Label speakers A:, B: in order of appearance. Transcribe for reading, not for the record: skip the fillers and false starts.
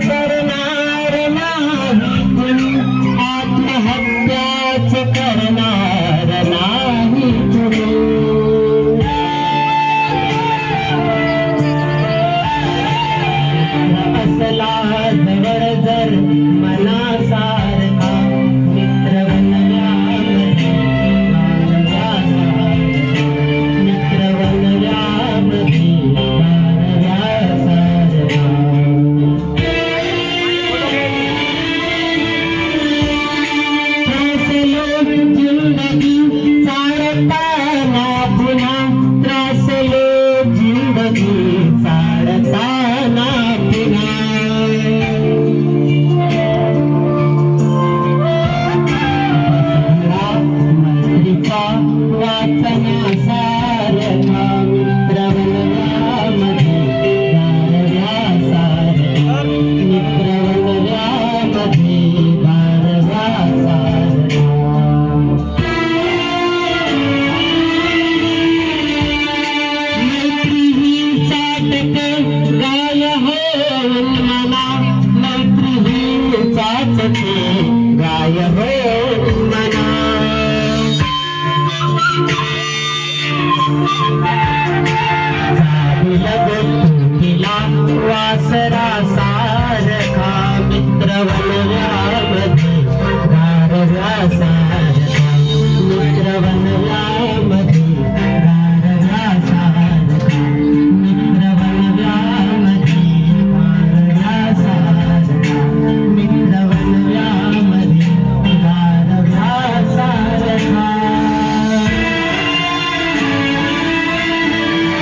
A: करणार नाही कुणी, आत्महत्याच करणार नाही कुणी. असला जवळ जर मनासारखा मित्र बनल्यामध्ये मित्र बनल्यामध्ये जिंदगी चालताना पुन्हा त्रासले जिंदगी चालताना पुन्हा. मंत्रिका वाचण्यासारखा मित्र बनल्यामध्ये गारव्यासारखा मित्र बनल्यामध्ये गारव्यासारखा. मैत्री ही चाटके गाय होऊन मना, मैत्री ही चाटके गाय होऊन मना. जाऊ लगो तुला वासरा